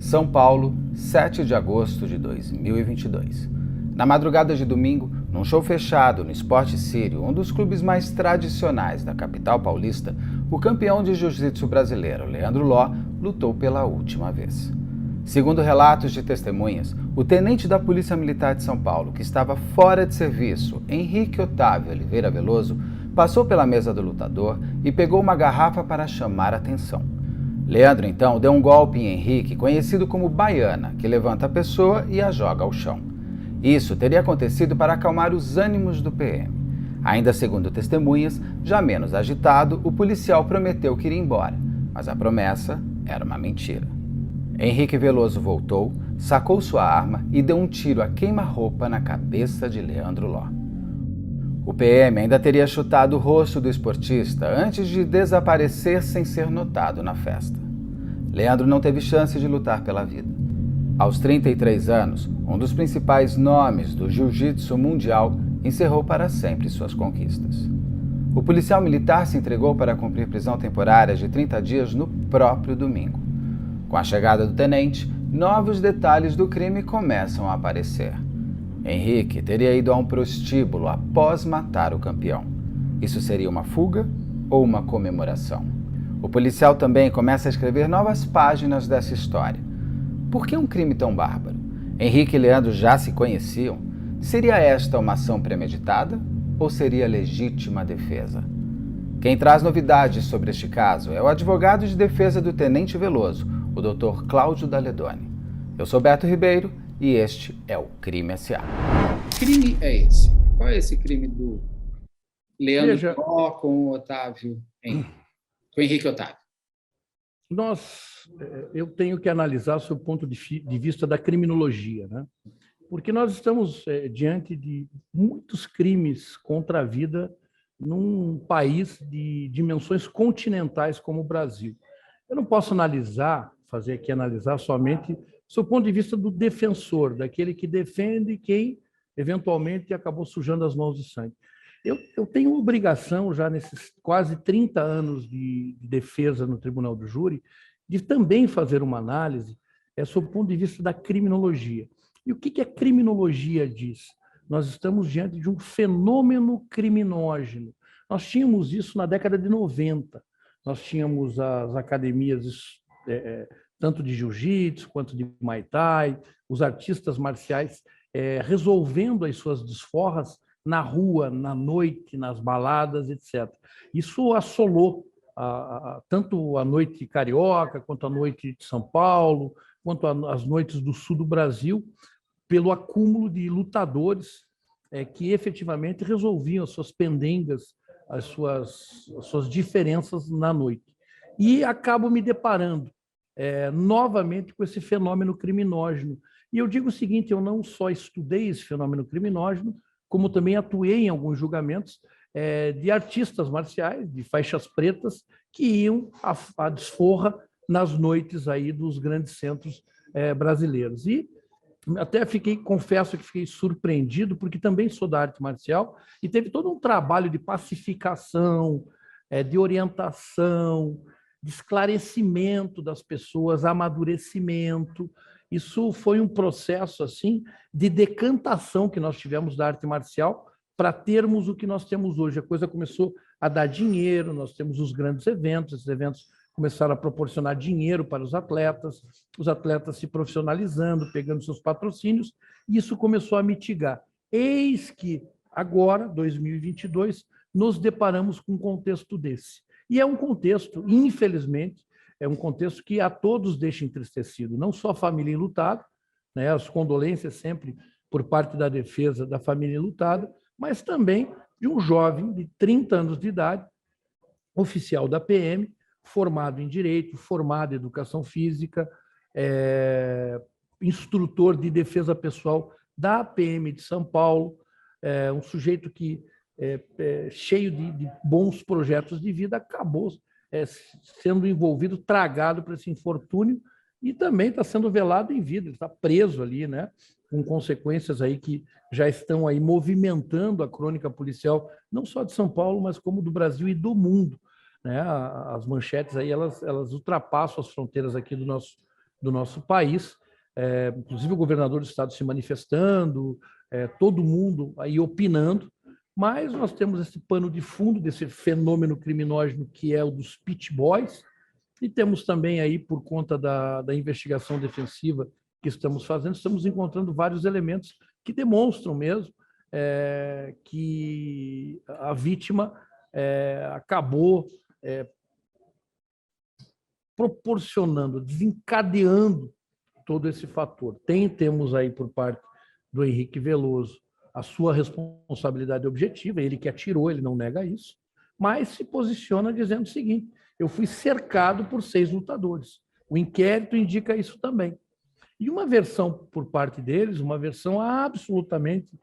São Paulo, 7 de agosto de 2022. Na madrugada de domingo, num show fechado no Sport Sírio, um dos clubes mais tradicionais da capital paulista, o campeão de jiu-jitsu brasileiro, Leandro Ló, lutou pela última vez. Segundo relatos de testemunhas, o tenente da Polícia Militar de São Paulo, que estava fora de serviço, Henrique Otávio Oliveira Veloso, passou pela mesa do lutador e pegou uma garrafa para chamar a atenção. Leandro, então, deu um golpe em Henrique, conhecido como baiana, que levanta a pessoa e a joga ao chão. Isso teria acontecido para acalmar os ânimos do PM. Ainda segundo testemunhas, já menos agitado, o policial prometeu que iria embora, mas a promessa era uma mentira. Henrique Veloso voltou, sacou sua arma e deu um tiro a queima-roupa na cabeça de Leandro Ló. O PM ainda teria chutado o rosto do esportista antes de desaparecer sem ser notado na festa. Leandro não teve chance de lutar pela vida. Aos 33 anos, um dos principais nomes do jiu-jitsu mundial encerrou para sempre suas conquistas. O policial militar se entregou para cumprir prisão temporária de 30 dias no próprio domingo. Com a chegada do tenente, novos detalhes do crime começam a aparecer. Henrique teria ido a um prostíbulo após matar o campeão. Isso seria uma fuga ou uma comemoração? O policial também começa a escrever novas páginas dessa história. Por que um crime tão bárbaro? Henrique e Leandro já se conheciam? Seria esta uma ação premeditada ou seria legítima defesa? Quem traz novidades sobre este caso é o advogado de defesa do tenente Veloso, o Dr. Cláudio Daledoni. Eu sou Beto Ribeiro e este é o Crime S.A. Que crime é esse? Qual é esse crime do Leandro Ló com o Otávio Henrique? Com o Henrique Otávio? Eu tenho que analisar sob o ponto de vista da criminologia, né? Porque nós estamos diante de muitos crimes contra a vida num país de dimensões continentais como o Brasil. Eu não posso analisar somente sob o ponto de vista do defensor, daquele que defende quem, eventualmente, acabou sujando as mãos de sangue. Eu tenho obrigação, já nesses quase 30 anos de defesa no Tribunal do Júri, de também fazer uma análise sob o ponto de vista da criminologia. E o que a criminologia diz? Nós estamos diante de um fenômeno criminógeno. Nós tínhamos isso na década de 90. Nós tínhamos as academias tanto de jiu-jitsu quanto de muay thai, os artistas marciais resolvendo as suas desforras na rua, na noite, nas baladas, etc. Isso assolou tanto a noite carioca, quanto a noite de São Paulo, quanto as noites do sul do Brasil, pelo acúmulo de lutadores que efetivamente resolviam as suas pendengas, as suas diferenças na noite. E acabo me deparando novamente com esse fenômeno criminógeno. E eu digo o seguinte, eu não só estudei esse fenômeno criminógeno, como também atuei em alguns julgamentos de artistas marciais, de faixas pretas, que iam à desforra nas noites aí dos grandes centros brasileiros. E até confesso que fiquei surpreendido, porque também sou da arte marcial, e teve todo um trabalho de pacificação, de orientação, de esclarecimento das pessoas, amadurecimento. Isso foi um processo assim de decantação que nós tivemos da arte marcial para termos o que nós temos hoje. A coisa começou a dar dinheiro, nós temos os grandes eventos, esses eventos começaram a proporcionar dinheiro para os atletas se profissionalizando, pegando seus patrocínios, e isso começou a mitigar. Eis que agora, 2022, nos deparamos com um contexto desse. E é um contexto, infelizmente, é um contexto que a todos deixa entristecido, não só a família enlutada, né, as condolências sempre por parte da defesa da família enlutada, mas também de um jovem de 30 anos de idade, oficial da PM, formado em Direito, formado em Educação Física, instrutor de defesa pessoal da PM de São Paulo, um sujeito que, cheio de bons projetos de vida, acabou sendo envolvido, tragado por esse infortúnio, e também está sendo velado em vida, ele está preso ali, né? Com consequências aí que já estão aí movimentando a crônica policial, não só de São Paulo, mas como do Brasil e do mundo, né? As manchetes aí, elas ultrapassam as fronteiras aqui do do nosso país, inclusive o governador do estado se manifestando, todo mundo aí opinando, mas nós temos esse pano de fundo desse fenômeno criminógeno que é o dos pit boys, e temos também aí, por conta da investigação defensiva que estamos fazendo, estamos encontrando vários elementos que demonstram mesmo que a vítima acabou proporcionando, desencadeando todo esse fator. Temos aí por parte do Henrique Veloso a sua responsabilidade objetiva, ele que atirou, ele não nega isso, mas se posiciona dizendo o seguinte: eu fui cercado por 6 lutadores. O inquérito indica isso também. E uma versão por parte deles, uma versão absolutamente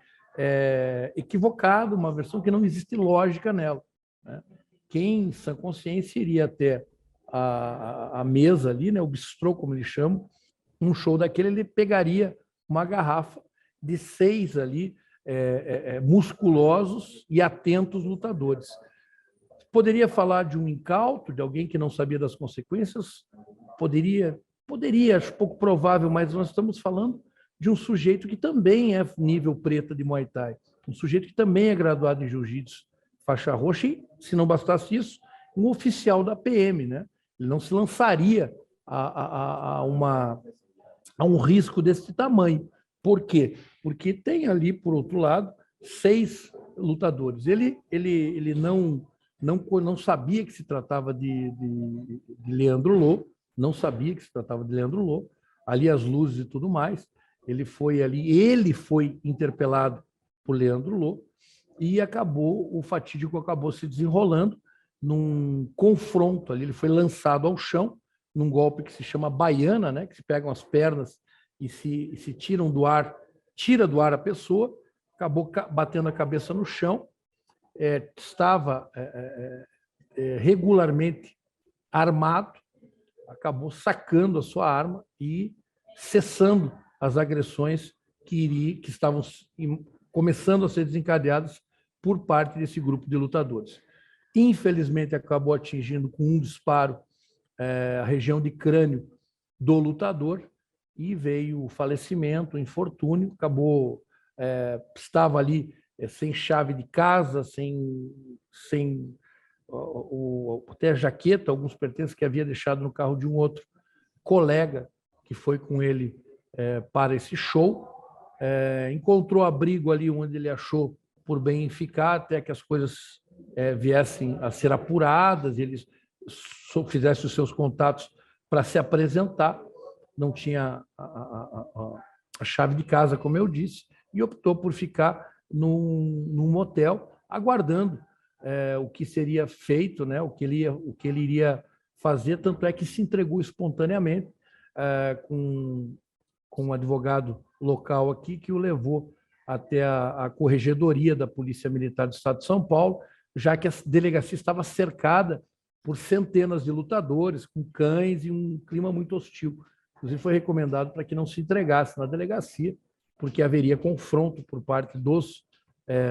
equivocada, uma versão que não existe lógica nela, né? Quem, em sã consciência, iria até a mesa ali, né, o bistrô, como eles chamam, um show daquele, ele pegaria uma garrafa de 6 ali, musculosos e atentos lutadores. Poderia falar de um incauto, de alguém que não sabia das consequências? Poderia, acho pouco provável, mas nós estamos falando de um sujeito que também é nível preta de Muay Thai, um sujeito que também é graduado em Jiu-Jitsu, faixa roxa, e, se não bastasse isso, um oficial da PM, né? Ele não se lançaria a um risco desse tamanho. Por quê? Porque tem ali, por outro lado, 6 lutadores. Ele não sabia que se tratava de Leandro Lo, não sabia que se tratava de Leandro Lo, ali as luzes e tudo mais. Ele foi interpelado por Leandro Lo e o fatídico acabou se desenrolando num confronto ali. Ele foi lançado ao chão num golpe que se chama baiana, né? Que se pegam as pernas e se tiram do ar, tira do ar a pessoa, acabou batendo a cabeça no chão, estava regularmente armado, acabou sacando a sua arma e cessando as agressões que estavam começando a ser desencadeadas por parte desse grupo de lutadores. Infelizmente, acabou atingindo com um disparo a região de crânio do lutador e veio o falecimento, o infortúnio, estava ali sem chave de casa, sem até a jaqueta, alguns pertences que havia deixado no carro de um outro colega que foi com ele para esse show. Encontrou abrigo ali onde ele achou por bem ficar, até que as coisas viessem a ser apuradas, ele fizesse os seus contatos para se apresentar. Não tinha a chave de casa, como eu disse, e optou por ficar num motel, aguardando o que seria feito, né, o que ele iria fazer. Tanto é que se entregou espontaneamente com um advogado local aqui, que o levou até a corregedoria da Polícia Militar do Estado de São Paulo, já que a delegacia estava cercada por centenas de lutadores, com cães e um clima muito hostil. Inclusive, foi recomendado para que não se entregasse na delegacia, porque haveria confronto por parte dos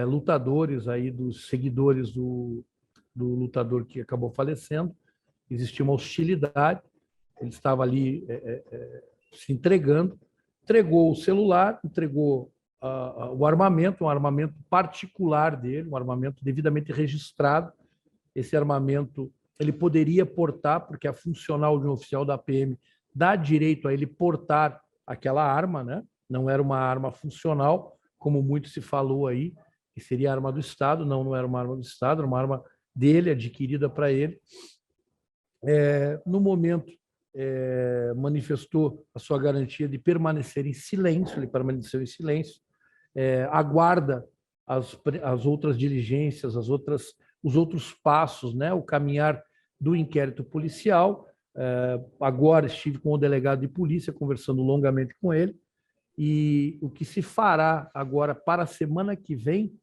lutadores, aí, dos seguidores do lutador que acabou falecendo. Existia uma hostilidade, ele estava ali se entregou o celular, entregou o armamento, um armamento particular dele, um armamento devidamente registrado. Esse armamento ele poderia portar, porque a funcional de um oficial da PM dá direito a ele portar aquela arma, né? Não era uma arma funcional, como muito se falou aí, que seria arma do Estado. Não era uma arma do Estado, era uma arma dele, adquirida para ele. No momento, manifestou a sua garantia de permanecer em silêncio, ele permaneceu em silêncio, aguarda as outras diligências, os outros passos, né? O caminhar do inquérito policial. Agora estive com o delegado de polícia, conversando longamente com ele, e o que se fará agora para a semana que vem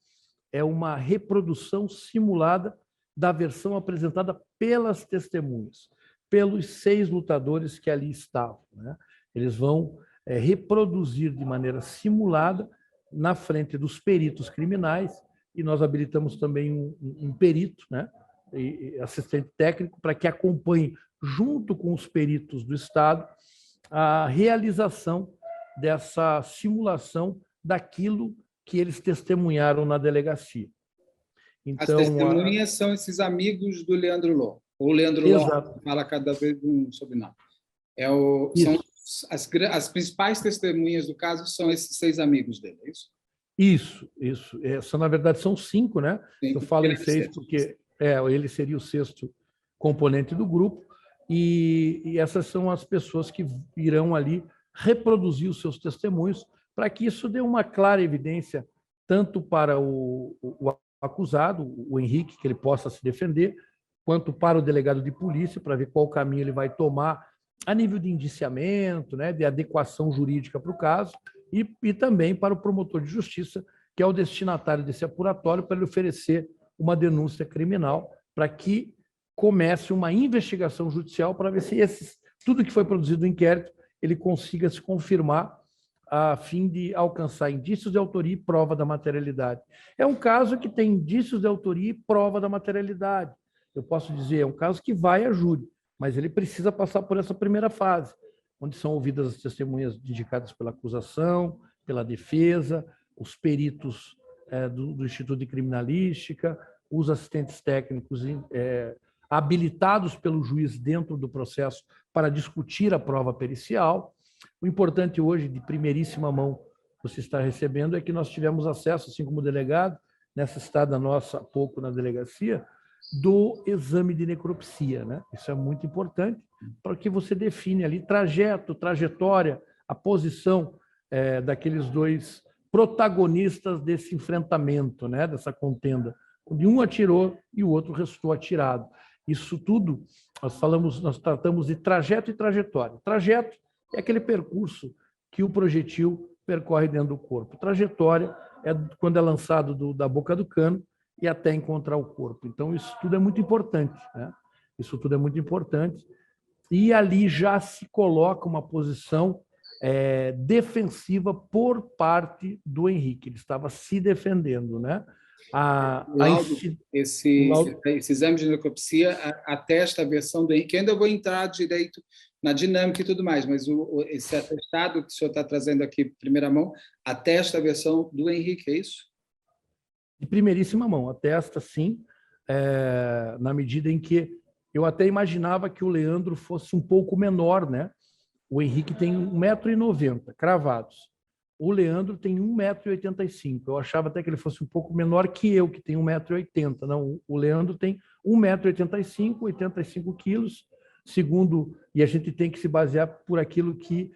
é uma reprodução simulada da versão apresentada pelas testemunhas, pelos 6 lutadores que ali estavam, né? Eles vão reproduzir de maneira simulada na frente dos peritos criminais, e nós habilitamos também um perito, né, e assistente técnico, para que acompanhe, junto com os peritos do Estado, a realização dessa simulação daquilo que eles testemunharam na delegacia. Então, as testemunhas são esses amigos do Leandro Ló. Ou Leandro Ló, fala cada vez um sobrenome. São as principais testemunhas do caso são esses 6 amigos dele, é isso? Isso. Na verdade, são 5, né? Sim, eu falo em 6 porque ele seria o 6º componente do grupo, e essas são as pessoas que irão ali reproduzir os seus testemunhos para que isso dê uma clara evidência tanto para o acusado, o Henrique, que ele possa se defender, quanto para o delegado de polícia, para ver qual caminho ele vai tomar a nível de indiciamento, né, de adequação jurídica para o caso, e também para o promotor de justiça, que é o destinatário desse apuratório, para ele oferecer uma denúncia criminal, para que comece uma investigação judicial para ver se tudo que foi produzido no inquérito ele consiga se confirmar a fim de alcançar indícios de autoria e prova da materialidade. É um caso que tem indícios de autoria e prova da materialidade. Eu posso dizer, é um caso que vai a júri, mas ele precisa passar por essa primeira fase, onde são ouvidas as testemunhas indicadas pela acusação, pela defesa, os peritos do Instituto de Criminalística, os assistentes técnicos habilitados pelo juiz dentro do processo para discutir a prova pericial. O importante hoje, de primeiríssima mão, você está recebendo, é que nós tivemos acesso, assim como delegado, nessa estada nossa há pouco na delegacia, do exame de necropsia, né? Isso é muito importante, para que você define ali trajetória, a posição daqueles 2 protagonistas desse enfrentamento, né? Dessa contenda, onde um atirou e o outro restou atirado. Isso tudo, nós tratamos de trajeto e trajetória. Trajeto é aquele percurso que o projetil percorre dentro do corpo. Trajetória é quando é lançado da boca do cano e até encontrar o corpo. Então, isso tudo é muito importante, né? Isso tudo é muito importante. E ali já se coloca uma posição defensiva por parte do Henrique. Ele estava se defendendo, né? Esse exame de necropsia atesta a versão do Henrique. Eu ainda vou entrar direito na dinâmica e tudo mais, mas esse atestado que o senhor está trazendo aqui, primeira mão, atesta a versão do Henrique, é isso? De primeiríssima mão, atesta sim, na medida em que eu até imaginava que o Leandro fosse um pouco menor, né? O Henrique tem 1,90 m cravados. O Leandro tem 1,85 m. Eu achava até que ele fosse um pouco menor que eu, que tenho 1,80 m. Não, o Leandro tem 1,85 m, 85 quilos, segundo, e a gente tem que se basear por aquilo que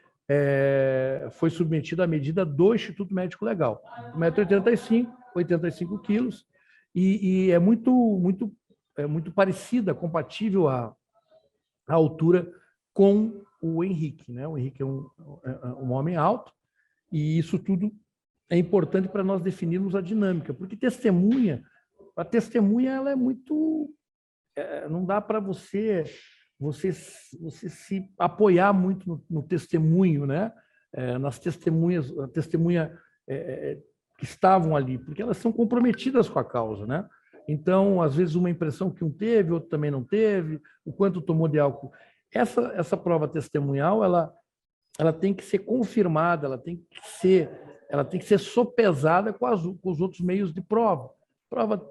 foi submetido à medida do Instituto Médico Legal. 1,85 m, 85 quilos, e é muito parecida, compatível a altura com o Henrique, né? O Henrique é um homem alto, e isso tudo é importante para nós definirmos a dinâmica, porque a testemunha ela é muito... não dá para você se apoiar muito no testemunho, né? Nas testemunhas, a testemunha que estavam ali, porque elas são comprometidas com a causa, né? Então, às vezes, uma impressão que um teve, outro também não teve, o quanto tomou de álcool. Essa prova testemunhal, ela tem que ser confirmada, ela tem que ser sopesada com os outros meios de prova. Prova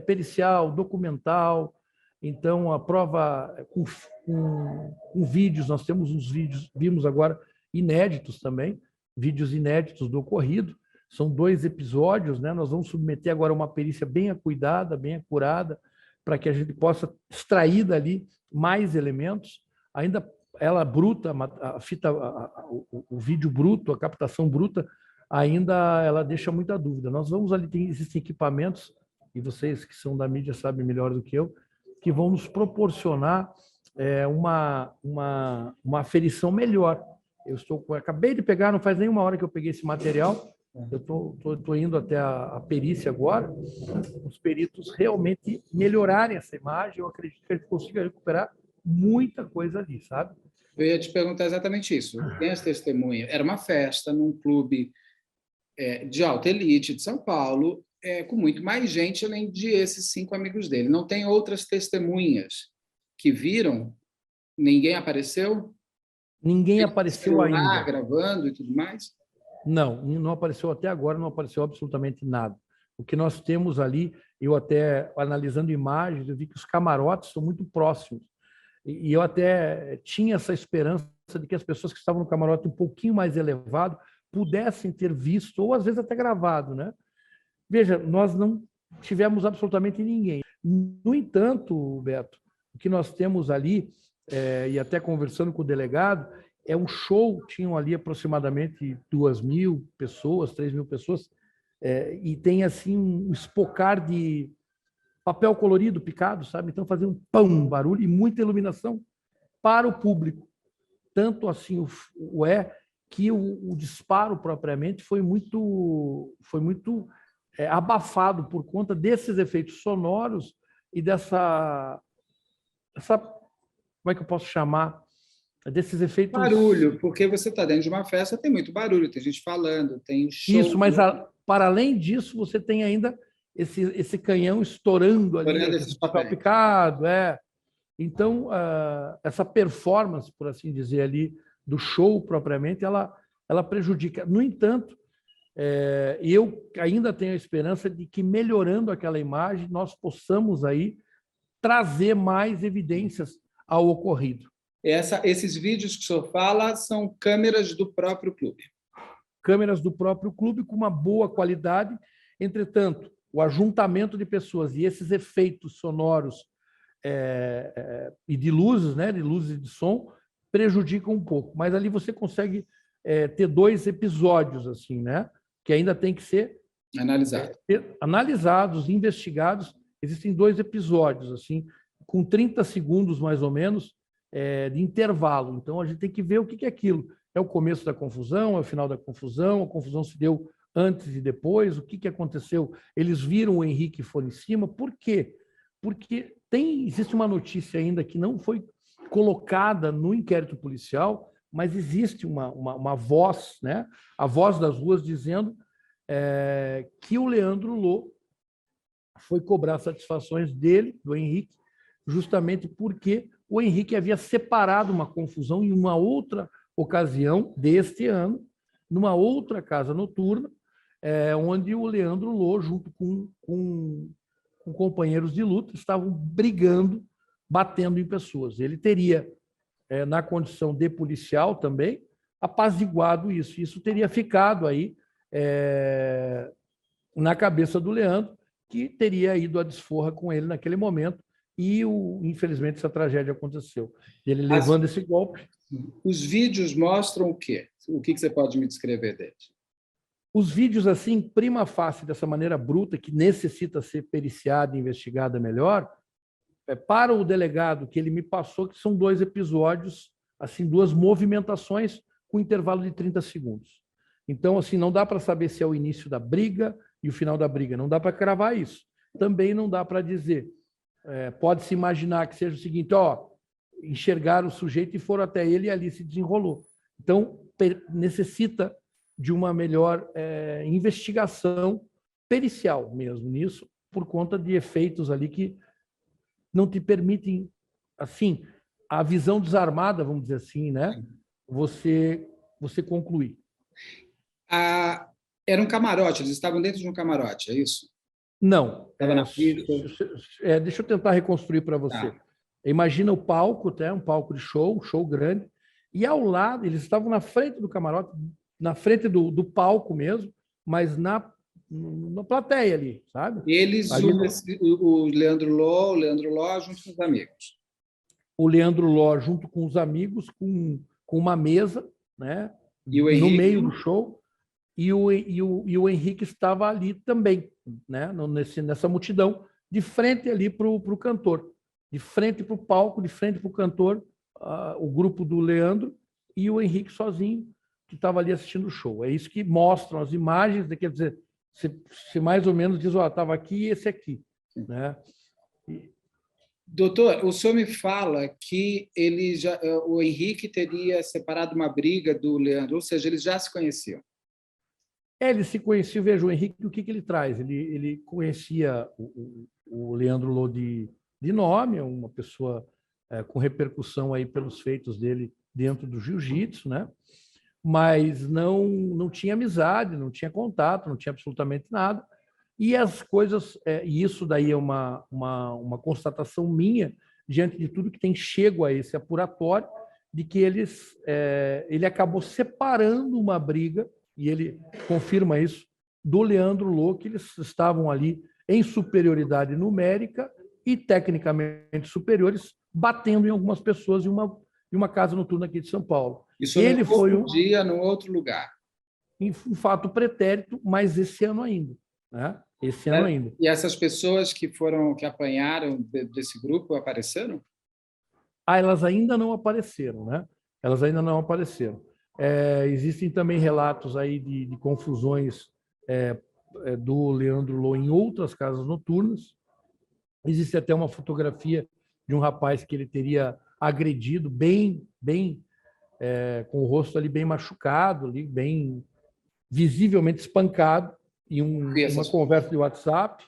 pericial, documental. Então, a prova com vídeos, nós temos uns vídeos, vimos agora, inéditos também, vídeos inéditos do ocorrido. São 2 episódios, né? Nós vamos submeter agora uma perícia bem acuidada, bem acurada, para que a gente possa extrair dali mais elementos. Ainda ela bruta, a fita, o vídeo bruto, a captação bruta, ainda ela deixa muita dúvida. Nós vamos ali, existem equipamentos, e vocês que são da mídia sabem melhor do que eu, que vão nos proporcionar uma aferição melhor. Acabei de pegar, não faz nenhuma hora que eu peguei esse material, eu estou indo até a perícia agora, os peritos realmente melhorarem essa imagem, eu acredito que a gente consiga recuperar muita coisa ali, sabe? Eu ia te perguntar exatamente isso. Tem as testemunhas. Era uma festa num clube de alta elite de São Paulo, com muito mais gente, além de esses 5 amigos dele. Não tem outras testemunhas que viram? Ninguém apareceu? Ninguém apareceu ainda. Gravando e tudo mais? Não, não apareceu até agora, não apareceu absolutamente nada. O que nós temos ali, eu até analisando imagens, eu vi que os camarotes são muito próximos. E eu até tinha essa esperança de que as pessoas que estavam no camarote um pouquinho mais elevado pudessem ter visto, ou às vezes até gravado, né? Veja, nós não tivemos absolutamente ninguém. No entanto, Beto, o que nós temos ali, e até conversando com o delegado, é um show, tinham ali aproximadamente 2.000 pessoas, 3.000 pessoas, e tem assim um espocar de papel colorido picado, sabe? Então fazia um pão, barulho e muita iluminação para o público. Tanto assim que o disparo propriamente foi muito abafado por conta desses efeitos sonoros e dessa como é que eu posso chamar? Desses efeitos... Barulho, porque você está dentro de uma festa, tem muito barulho, tem gente falando, tem show... Isso, mas para além disso, você tem ainda esse canhão estourando ali, esse papel picado, Então, essa performance, por assim dizer, ali, do show propriamente, ela prejudica. No entanto, eu ainda tenho a esperança de que, melhorando aquela imagem, nós possamos aí trazer mais evidências ao ocorrido. Esses vídeos que o senhor fala são câmeras do próprio clube. Câmeras do próprio clube com uma boa qualidade. Entretanto, o ajuntamento de pessoas e esses efeitos sonoros e de luzes, né, de luzes e de som, prejudicam um pouco. Mas ali você consegue ter 2 episódios, assim, né, que ainda tem que ser analisados, investigados. Existem 2 episódios, assim, com 30 segundos, mais ou menos, de intervalo. Então, a gente tem que ver o que é aquilo. É o começo da confusão, é o final da confusão, a confusão se deu antes e depois, o que aconteceu? Eles viram o Henrique e foram em cima. Por quê? Porque existe uma notícia ainda que não foi colocada no inquérito policial, mas existe uma voz, né? A voz das ruas dizendo que o Leandro Lô foi cobrar satisfações dele, do Henrique, justamente porque o Henrique havia separado uma confusão em uma outra ocasião deste ano, numa outra casa noturna, onde o Leandro Lô, junto com companheiros de luta, estavam brigando, batendo em pessoas. Ele teria, na condição de policial também, apaziguado isso. Isso teria ficado aí na cabeça do Leandro, que teria ido à desforra com ele naquele momento, e, infelizmente, essa tragédia aconteceu. Ele levando esse golpe. Os vídeos mostram o quê? O que você pode me descrever deles? Os vídeos, assim, prima facie, dessa maneira bruta, que necessita ser periciada e investigada melhor, para o delegado que ele me passou, que são 2 episódios, assim, 2 movimentações com intervalo de 30 segundos. Então, assim, não dá para saber se é o início da briga e o final da briga, não dá para cravar isso. Também não dá para dizer. Pode-se imaginar que seja o seguinte, enxergaram o sujeito e foram até ele e ali se desenrolou. Então, necessita de uma melhor investigação pericial mesmo nisso, por conta de efeitos ali que não te permitem, assim, a visão desarmada, vamos dizer assim, né? Você concluir. Era um camarote, eles estavam dentro de um camarote, é isso? Não. Estava na pista. Deixa eu tentar reconstruir para você. Tá. Imagina o palco, um palco de show, um show grande, e ao lado, eles estavam na frente do camarote, na frente do palco mesmo, mas na plateia ali, sabe? Eles, o Leandro Ló junto com os amigos. O Leandro Ló junto com os amigos, com uma mesa, né? E o Henrique... no meio do show, e o Henrique estava ali também, né? Nessa multidão, de frente ali para o cantor, de frente para o palco, de frente para o cantor, o grupo do Leandro e o Henrique sozinho, que estava ali assistindo o show. É isso que mostram as imagens, quer dizer, se mais ou menos diz, estava aqui e esse aqui, né? Doutor, o senhor me fala que o Henrique teria separado uma briga do Leandro, ou seja, eles já se conheciam. Eles se conheciam, veja, o Henrique, o que ele traz? Ele conhecia o Leandro Lô de nome, uma pessoa com repercussão aí pelos feitos dele dentro do jiu-jitsu, né? Mas não tinha amizade, não tinha contato, não tinha absolutamente nada. E as coisas, e isso daí é uma constatação minha, diante de tudo que tem chego a esse apuratório, de que ele acabou separando uma briga, e ele confirma isso, do Leandro Lô, que eles estavam ali em superioridade numérica e tecnicamente superiores, batendo em algumas pessoas em uma casa noturna aqui de São Paulo. Isso ele foi um dia, num outro lugar. Um fato pretérito, mas esse ano ainda, né? Esse ano ainda. E essas pessoas que apanharam desse grupo apareceram? Elas ainda não apareceram, né? Elas ainda não apareceram. Existem também relatos aí de confusões do Leandro Lô em outras casas noturnas. Existe até uma fotografia de um rapaz que ele teria agredido bem com o rosto ali bem machucado, ali bem visivelmente espancado, em uma conversa de WhatsApp.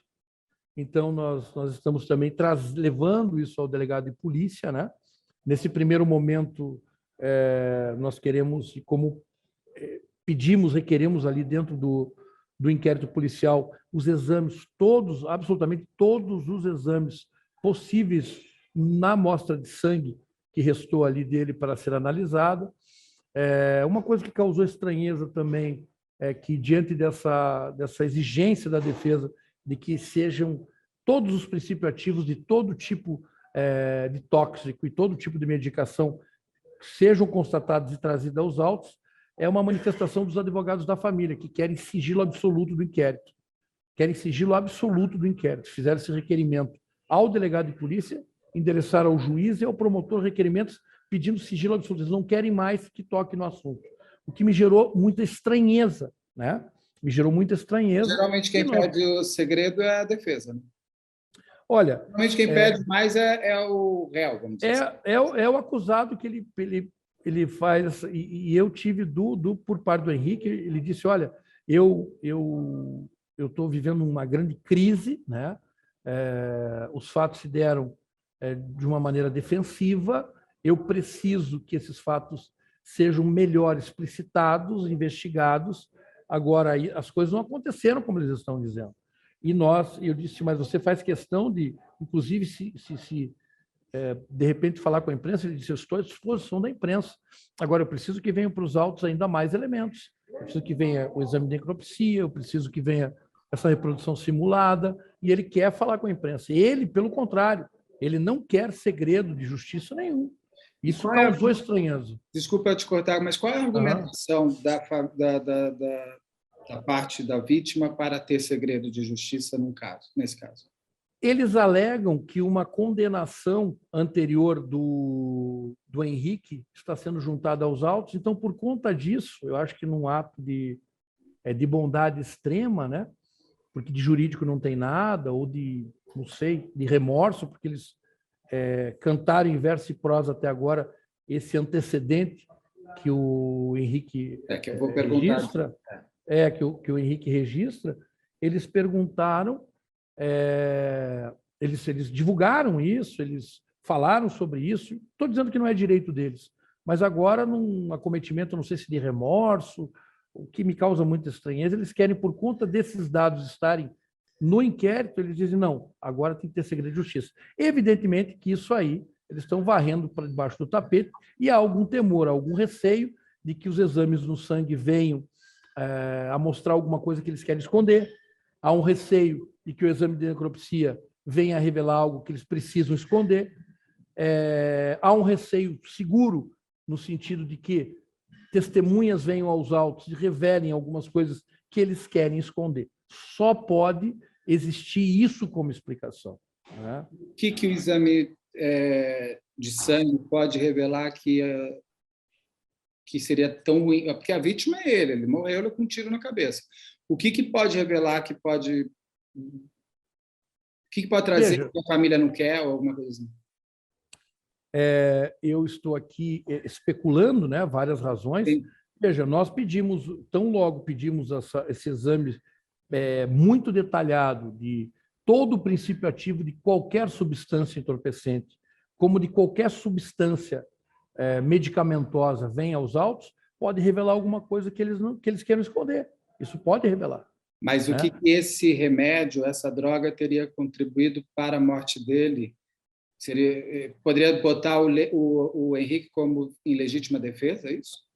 Então, nós estamos também levando isso ao delegado de polícia, né? Nesse primeiro momento, nós queremos, como requeremos ali dentro do inquérito policial, os exames, absolutamente todos os exames possíveis na amostra de sangue que restou ali dele para ser analisada. Uma coisa que causou estranheza também é que, diante dessa exigência da defesa de que sejam todos os princípios ativos de todo tipo de tóxico e todo tipo de medicação sejam constatados e trazidos aos autos, é uma manifestação dos advogados da família, que querem sigilo absoluto do inquérito. Fizeram esse requerimento ao delegado de polícia, endereçaram ao juiz e ao promotor requerimentos pedindo sigilo absoluto. Eles não querem mais que toque no assunto. O que me gerou muita estranheza, né? Geralmente quem pede o segredo é a defesa, né? Olha, geralmente quem pede mais é o réu, vamos dizer assim. É o acusado que ele faz, e eu tive por parte do Henrique, ele disse, olha, eu estou vivendo uma grande crise, né? Os fatos se deram de uma maneira defensiva, eu preciso que esses fatos sejam melhor explicitados, investigados. Agora, as coisas não aconteceram como eles estão dizendo. E eu disse, mas você faz questão de, inclusive, se de repente falar com a imprensa? Ele disse, eu estou à disposição da imprensa. Agora, eu preciso que venham para os autos ainda mais elementos. Eu preciso que venha o exame de necropsia, eu preciso que venha essa reprodução simulada, e ele quer falar com a imprensa. Ele, pelo contrário, ele não quer segredo de justiça nenhum. Isso causou estranheza. Desculpa te cortar, mas qual é a argumentação da parte da vítima para ter segredo de justiça nesse caso? Eles alegam que uma condenação anterior do Henrique está sendo juntada aos autos, então, por conta disso, eu acho que num ato de bondade extrema, né? Porque de jurídico não tem nada, ou não sei, de remorso, porque eles cantaram em verso e prosa até agora esse antecedente que o Henrique que eu vou registra, que o Henrique registra. Eles perguntaram, eles divulgaram isso, eles falaram sobre isso. Estou dizendo que não é direito deles, mas agora, num acometimento, não sei se de remorso, o que me causa muita estranheza, eles querem, por conta desses dados estarem no inquérito, eles dizem, não, agora tem que ter segredo de justiça. Evidentemente que isso aí, eles estão varrendo para debaixo do tapete, e há algum temor, algum receio de que os exames no sangue venham a mostrar alguma coisa que eles querem esconder. Há um receio de que o exame de necropsia venha a revelar algo que eles precisam esconder. Há um receio seguro, no sentido de que testemunhas venham aos autos e revelem algumas coisas que eles querem esconder. Só pode existir isso como explicação, né? O que o exame de sangue pode revelar que seria tão ruim? Porque a vítima é ele morreu com um tiro na cabeça. O que pode revelar que pode... O que pode trazer que a família não quer ou alguma coisa assim? Eu estou aqui especulando, né, várias razões. Sim. Veja, nós pedimos, tão logo pedimos esse exame muito detalhado de todo o princípio ativo de qualquer substância entorpecente, como de qualquer substância medicamentosa vem aos autos, pode revelar alguma coisa que eles queiram esconder. Isso pode revelar. Mas o que esse remédio, essa droga, teria contribuído para a morte dele? Poderia botar o Henrique como em legítima defesa, é isso?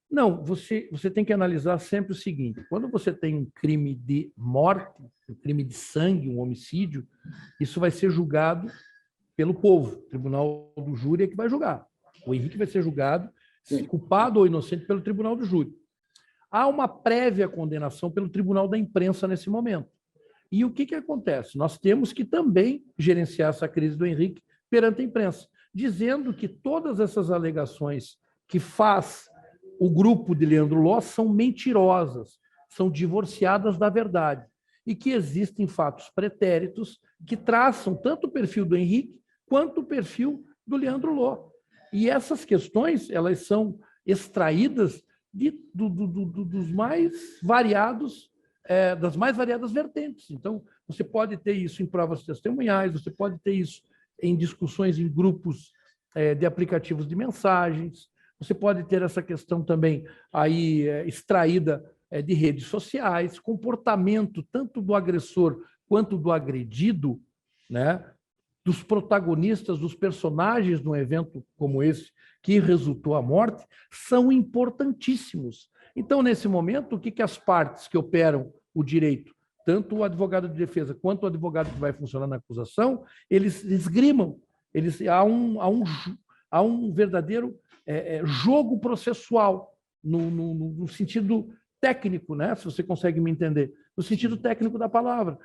Não, você tem que analisar sempre o seguinte: quando você tem um crime de morte, um crime de sangue, um homicídio, isso vai ser julgado pelo povo. O tribunal do júri é que vai julgar. O Henrique vai ser julgado, culpado ou inocente, pelo tribunal do júri. Há uma prévia condenação pelo tribunal da imprensa nesse momento. E o que acontece? Nós temos que também gerenciar essa crise do Henrique perante a imprensa, dizendo que todas essas alegações que faz o grupo de Leandro Ló são mentirosas, são divorciadas da verdade, e que existem fatos pretéritos que traçam tanto o perfil do Henrique quanto o perfil do Leandro Ló. E essas questões, elas são extraídas dos mais variados, das mais variadas vertentes. Então, você pode ter isso em provas testemunhais, você pode ter isso em discussões em grupos de aplicativos de mensagens, você pode ter essa questão também aí extraída de redes sociais, comportamento tanto do agressor quanto do agredido, né? Dos protagonistas, dos personagens de um evento como esse, que resultou a morte, são importantíssimos. Então, nesse momento, o que as partes que operam o direito, tanto o advogado de defesa quanto o advogado que vai funcionar na acusação, eles esgrimam, há um verdadeiro jogo processual, no sentido técnico, né? Se você consegue me entender, no sentido técnico da palavra.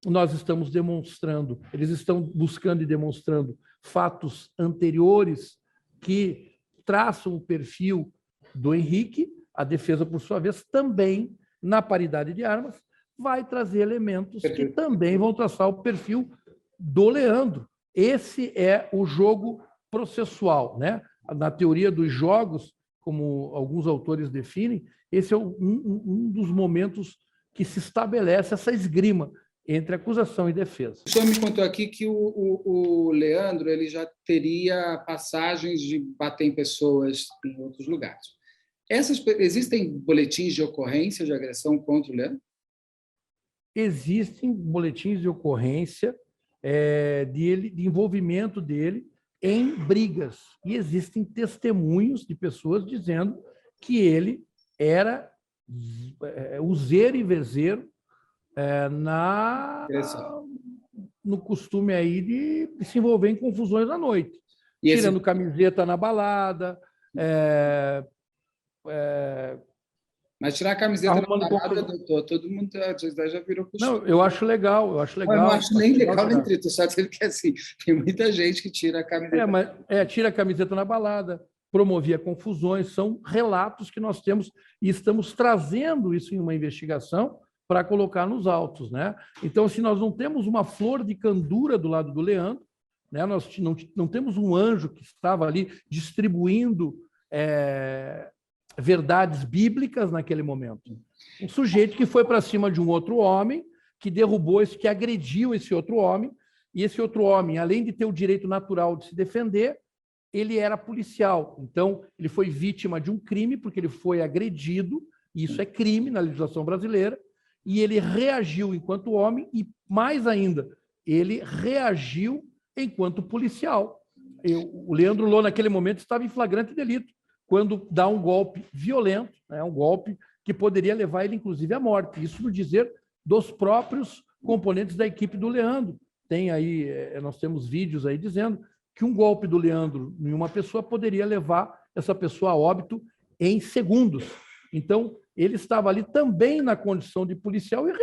Nós estamos demonstrando, eles estão buscando e demonstrando fatos anteriores que traçam o perfil do Henrique. A defesa, por sua vez, também, na paridade de armas, vai trazer elementos que também vão traçar o perfil do Leandro. Esse é o jogo processual, né? Na teoria dos jogos, como alguns autores definem, esse é um dos momentos que se estabelece essa esgrima entre acusação e defesa. O senhor me contou aqui que o Leandro ele já teria passagens de bater em pessoas em outros lugares. Existem boletins de ocorrência de agressão contra o Leandro? Existem boletins de ocorrência de envolvimento dele em brigas. E existem testemunhos de pessoas dizendo que ele era useiro e vezeiro no costume aí de se envolver em confusões à noite, tirando camiseta na balada. Mas tirar a camiseta na balada, doutor, todo mundo já virou costume. Não, eu acho legal, eu acho legal. Eu não acho nem legal nem triste, só dizendo que assim, tem muita gente que tira a camiseta. Tira a camiseta na balada, promovia confusões, são relatos que nós temos e estamos trazendo isso em uma investigação para colocar nos autos, né? Então, assim, nós não temos uma flor de candura do lado do Leandro, né? Nós não temos um anjo que estava ali distribuindo verdades bíblicas naquele momento. Um sujeito que foi para cima de um outro homem, que derrubou que agrediu esse outro homem, e esse outro homem, além de ter o direito natural de se defender, ele era policial. Então, ele foi vítima de um crime, porque ele foi agredido, e isso é crime na legislação brasileira, e ele reagiu enquanto homem e, mais ainda, ele reagiu enquanto policial. O Leandro Ló, naquele momento, estava em flagrante delito, quando dá um golpe violento, né, um golpe que poderia levar ele, inclusive, à morte. Isso no dizer dos próprios componentes da equipe do Leandro. Tem aí, nós temos vídeos aí dizendo que um golpe do Leandro em uma pessoa poderia levar essa pessoa a óbito em segundos. Então, ele estava ali também na condição de policial e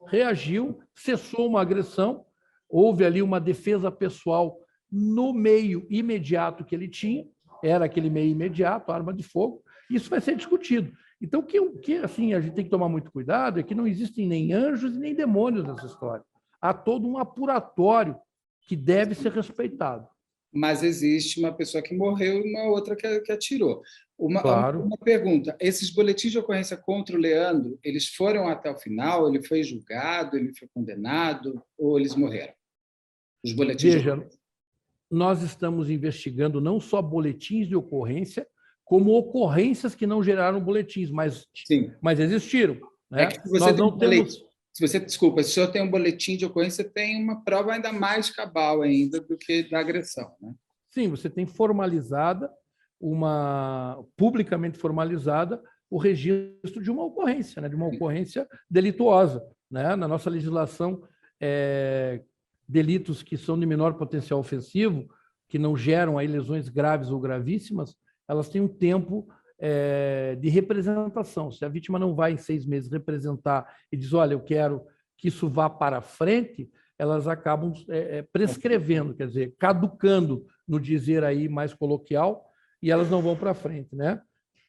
reagiu, cessou uma agressão, houve ali uma defesa pessoal no meio imediato que ele tinha, era aquele meio imediato, arma de fogo, isso vai ser discutido. Então, o que assim, a gente tem que tomar muito cuidado é que não existem nem anjos e nem demônios nessa história. Há todo um apuratório que deve ser respeitado. Mas existe uma pessoa que morreu e uma outra que atirou. Claro. Uma pergunta, esses boletins de ocorrência contra o Leandro, eles foram até o final? Ele foi julgado, ele foi condenado ou eles morreram? Os boletins Veja, nós estamos investigando não só boletins de ocorrência, como ocorrências que não geraram boletins, mas existiram. Né? É que se você desculpa, se o senhor tem um boletim de ocorrência, tem uma prova ainda mais cabal ainda do que da agressão, né? Sim, você tem formalizada, publicamente formalizada, o registro de uma ocorrência, né? De uma ocorrência delituosa. Né? Na nossa legislação, delitos que são de menor potencial ofensivo, que não geram aí lesões graves ou gravíssimas, elas têm um tempo de representação. Se a vítima não vai em 6 meses representar e diz, olha, eu quero que isso vá para frente, elas acabam prescrevendo, quer dizer, caducando, no dizer aí mais coloquial, e elas não vão para frente, né?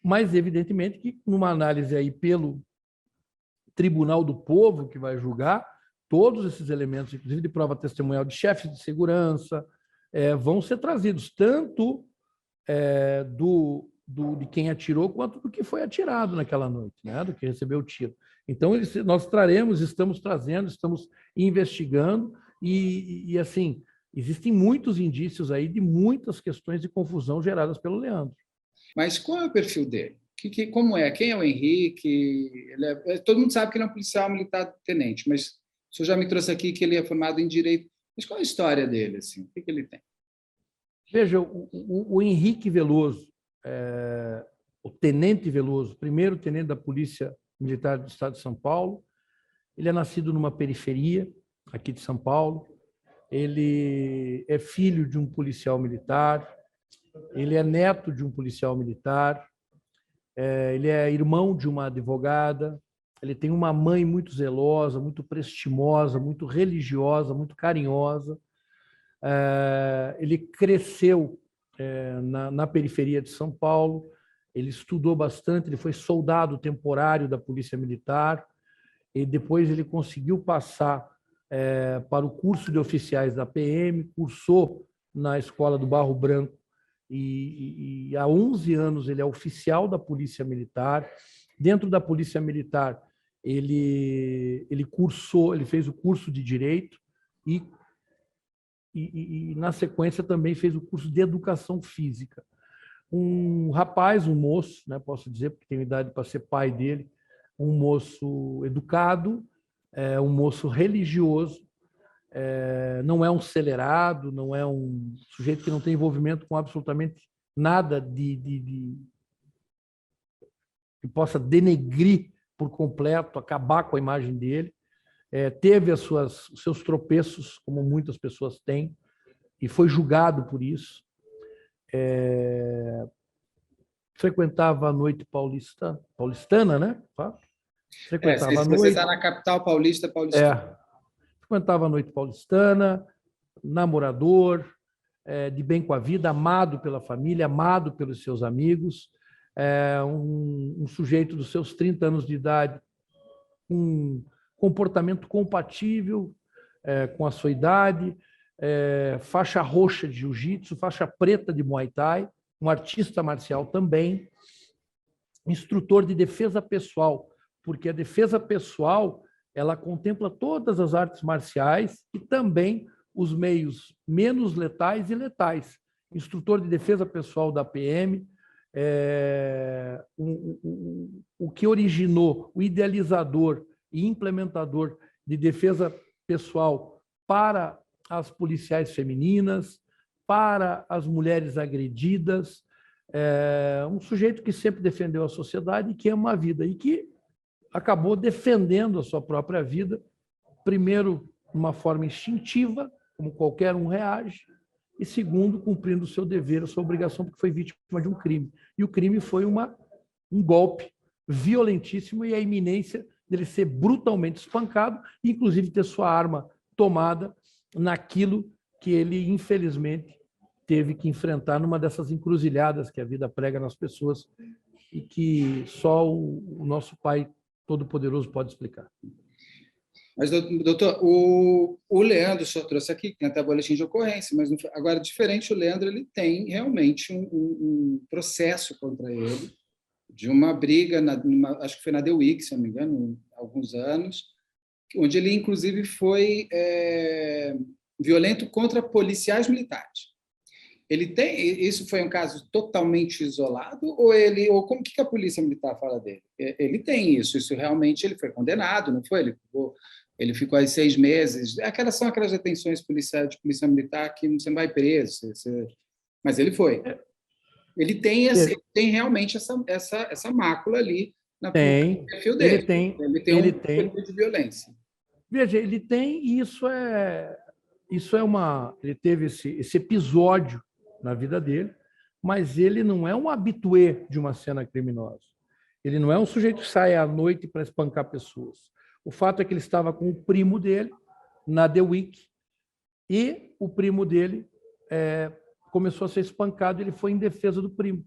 Mas, evidentemente, que numa análise aí pelo Tribunal do Povo, que vai julgar, todos esses elementos, inclusive de prova testemunhal de chefes de segurança, vão ser trazidos, tanto de quem atirou, quanto do que foi atirado naquela noite, né? Do que recebeu o tiro. Então, nós estamos trazendo, estamos investigando, e assim, existem muitos indícios aí de muitas questões de confusão geradas pelo Leandro. Mas qual é o perfil dele? Como é? Quem é o Henrique? Todo mundo sabe que ele é um policial militar tenente, mas o senhor já me trouxe aqui que ele é formado em Direito. Mas qual é a história dele? Assim? O que ele tem? Veja, o Henrique Veloso, o Tenente Veloso, primeiro tenente da Polícia Militar do Estado de São Paulo, ele é nascido numa periferia aqui de São Paulo, ele é filho de um policial militar, ele é neto de um policial militar, ele é irmão de uma advogada, ele tem uma mãe muito zelosa, muito prestimosa, muito religiosa, muito carinhosa. Ele cresceu na periferia de São Paulo, ele estudou bastante, ele foi soldado temporário da Polícia Militar, e depois ele conseguiu passar para o curso de oficiais da PM, cursou na Escola do Barro Branco, e há 11 anos ele é oficial da Polícia Militar. Dentro da Polícia Militar, ele fez o curso de Direito e na sequência, também fez o curso de Educação Física. Um rapaz, um moço, né, posso dizer, porque tenho idade para ser pai dele, um moço educado, um moço religioso, não é um acelerado, não é um sujeito que não tem envolvimento com absolutamente nada que possa denegrir por completo, acabar com a imagem dele. Teve os seus tropeços, como muitas pessoas têm, e foi julgado por isso. Frequentava a noite paulistana, né? Frequentava a noite. Você está na capital paulista. Frequentava a noite paulistana, namorador, de bem com a vida, amado pela família, amado pelos seus amigos, um sujeito dos seus 30 anos de idade, um comportamento compatível com a sua idade, faixa roxa de jiu-jitsu, faixa preta de muay thai, um artista marcial também, instrutor de defesa pessoal, porque a defesa pessoal ela contempla todas as artes marciais e também os meios menos letais e letais. Instrutor de defesa pessoal da PM, o que originou, o idealizador e implementador de defesa pessoal para as policiais femininas, para as mulheres agredidas, um sujeito que sempre defendeu a sociedade e que ama a vida, e que acabou defendendo a sua própria vida, primeiro, de uma forma instintiva, como qualquer um reage, e segundo, cumprindo o seu dever, a sua obrigação, porque foi vítima de um crime. E o crime foi um golpe violentíssimo e a iminência dele ser brutalmente espancado, e inclusive ter sua arma tomada naquilo que ele, infelizmente, teve que enfrentar numa dessas encruzilhadas que a vida prega nas pessoas e que só o nosso Pai Todo-Poderoso pode explicar. Mas, doutor, o Leandro, o senhor trouxe aqui, tem até boletim de ocorrência, mas agora, diferente, o Leandro ele tem realmente um processo contra ele, de uma briga, acho que foi na DEUIC, se não me engano, há alguns anos, onde ele, inclusive, foi violento contra policiais militares. Isso foi um caso totalmente isolado ou como que a polícia militar fala dele? Ele tem isso realmente ele foi condenado, não foi? Ele ficou aí 6 meses. São aquelas detenções policiais de polícia militar que você não vai preso, mas ele foi. Ele tem realmente essa mácula ali no perfil dele. Ele tem um perfil de violência. Veja, ele tem, e ele teve esse episódio na vida dele, mas ele não é um habitué de uma cena criminosa. Ele não é um sujeito que sai à noite para espancar pessoas. O fato é que ele estava com o primo dele na The Week e o primo dele começou a ser espancado e ele foi em defesa do primo.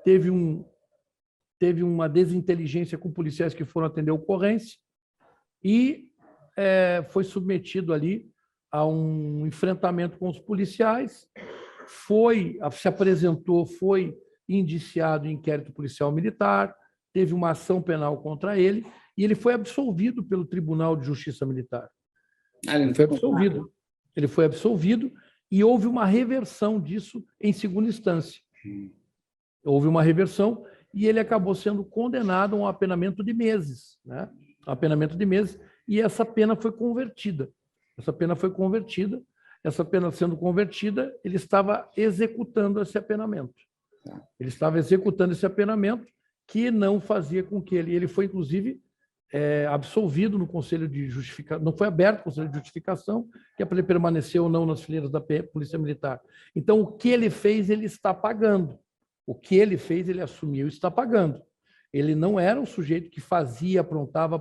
Teve uma desinteligência com policiais que foram atender a ocorrência e foi submetido ali a um enfrentamento com os policiais, se apresentou, foi indiciado em inquérito policial militar, teve uma ação penal contra ele e ele foi absolvido pelo Tribunal de Justiça Militar. Ele foi absolvido e houve uma reversão disso em segunda instância. Houve uma reversão e ele acabou sendo condenado a um apenamento de meses, né? E essa pena foi convertida. Essa pena sendo convertida, ele estava executando esse apenamento. Que não fazia com que ele foi, inclusive, absolvido no Conselho de Justificação, não foi aberto o Conselho de Justificação, que é para ele permanecer ou não nas fileiras da Polícia Militar. Então, o que ele fez, ele está pagando. O que ele fez, ele assumiu e está pagando. Ele não era um sujeito que fazia, aprontava,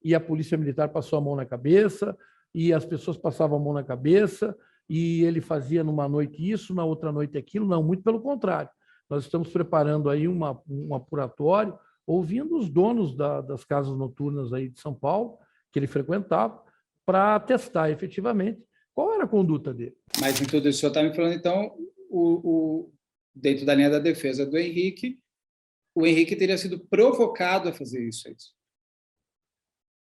e a Polícia Militar passou a mão na cabeça, e as pessoas passavam a mão na cabeça, e ele fazia numa noite isso, na outra noite aquilo. Não, muito pelo contrário. Nós estamos preparando aí um apuratório, ouvindo os donos das casas noturnas aí de São Paulo, que ele frequentava, para testar efetivamente qual era a conduta dele. Mas em tudo isso, o senhor está me falando, então, dentro da linha da defesa do Henrique, o Henrique teria sido provocado a fazer isso.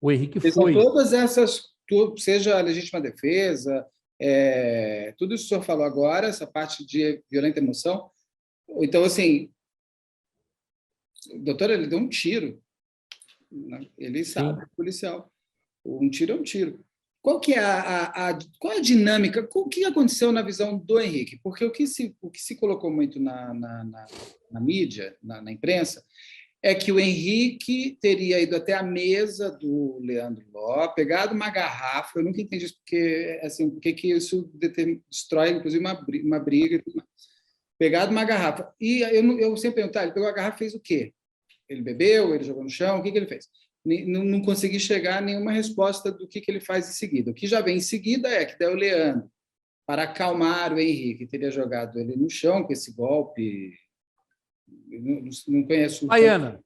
O Henrique foi. Todas essas, seja a legítima defesa, tudo isso que o senhor falou agora, essa parte de violenta emoção. Então, assim, o doutor, ele deu um tiro. Né? Ele sabe, policial. Um tiro é um tiro. Qual é a dinâmica? O que aconteceu na visão do Henrique? Porque o que se colocou muito na mídia, na imprensa, é que o Henrique teria ido até a mesa do Leandro Ló, pegado uma garrafa. Eu nunca entendi isso, porque assim, porque isso destrói, inclusive, uma briga. Pegado uma garrafa. E eu sempre pergunto, ele pegou a garrafa e fez o quê? Ele bebeu? Ele jogou no chão? O que ele fez? Não consegui chegar a nenhuma resposta do que ele faz em seguida. O que já vem em seguida é que daí o Leandro, para acalmar o Henrique, teria jogado ele no chão com esse golpe. Não conheço. Baiana.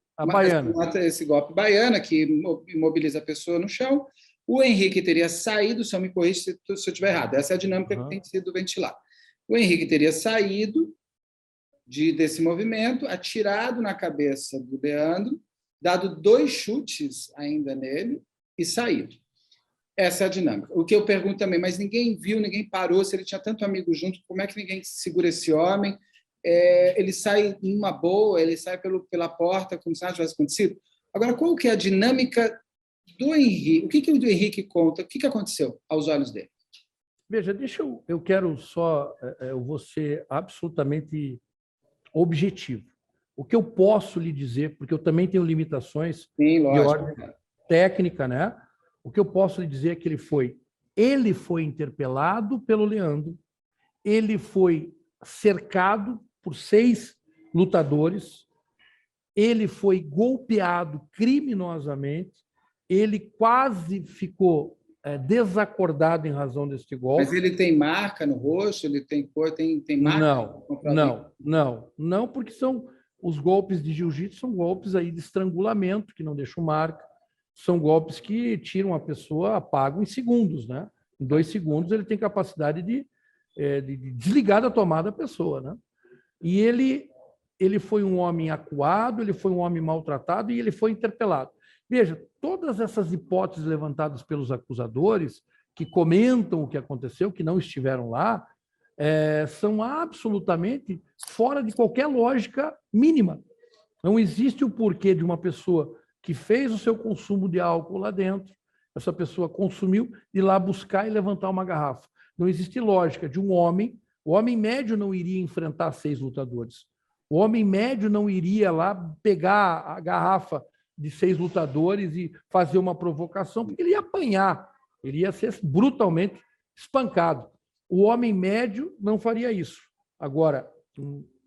Esse golpe baiana que imobiliza a pessoa no chão. O Henrique teria saído, se eu me corrija se eu estiver errado. Essa é a dinâmica que tem sido ventilada. O Henrique teria saído desse movimento, atirado na cabeça do Leandro, dado 2 chutes ainda nele e saído. Essa é a dinâmica. O que eu pergunto também, mas ninguém viu, ninguém parou, se ele tinha tanto amigo junto, como é que ninguém segura esse homem? Ele sai numa boa, ele sai pela porta, como se nada tivesse acontecido. Agora, qual que é a dinâmica do Henrique? O que o Henrique conta? O que aconteceu aos olhos dele? Veja, eu quero só, eu vou ser absolutamente objetivo. O que eu posso lhe dizer, porque eu também tenho limitações de ordem técnica, né? O que eu posso lhe dizer é que ele foi interpelado pelo Leandro, ele foi cercado por 6 lutadores, ele foi golpeado criminosamente, ele quase ficou desacordado em razão deste golpe. Mas ele tem marca no rosto? Ele tem cor? Tem marca? Não, porque os golpes de jiu-jitsu são golpes aí de estrangulamento, que não deixam marca, são golpes que tiram a pessoa, apagam em segundos, né? Em 2 segundos ele tem capacidade de desligar da tomada a pessoa, né? E ele foi um homem acuado, ele foi um homem maltratado e ele foi interpelado. Veja, todas essas hipóteses levantadas pelos acusadores, que comentam o que aconteceu, que não estiveram lá, são absolutamente fora de qualquer lógica mínima. Não existe o porquê de uma pessoa que fez o seu consumo de álcool lá dentro, essa pessoa consumiu, ir lá buscar e levantar uma garrafa. Não existe lógica de um homem. O homem médio não iria enfrentar 6 lutadores. O homem médio não iria lá pegar a garrafa de 6 lutadores e fazer uma provocação, porque ele ia apanhar, ele ia ser brutalmente espancado. O homem médio não faria isso. Agora,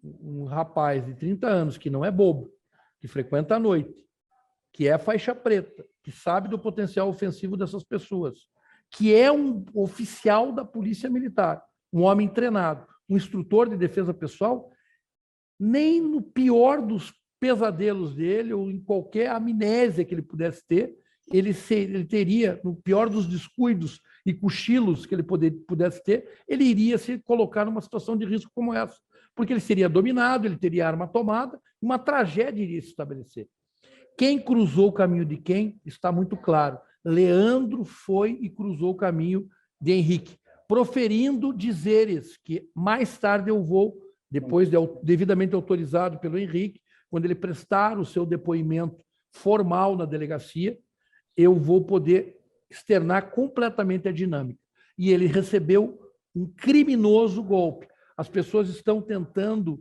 um rapaz de 30 anos que não é bobo, que frequenta à noite, que é faixa preta, que sabe do potencial ofensivo dessas pessoas, que é um oficial da Polícia Militar, um homem treinado, um instrutor de defesa pessoal, nem no pior dos pesadelos dele ou em qualquer amnésia que ele pudesse ter, ele teria, no pior dos descuidos e cochilos que ele pudesse ter, ele iria se colocar numa situação de risco como essa, porque ele seria dominado, ele teria arma tomada, uma tragédia iria se estabelecer. Quem cruzou o caminho de quem está muito claro. Leandro foi e cruzou o caminho de Henrique, proferindo dizeres que mais tarde eu vou, depois devidamente autorizado pelo Henrique, quando ele prestar o seu depoimento formal na delegacia, eu vou poder externar completamente a dinâmica. E ele recebeu um criminoso golpe. As pessoas estão tentando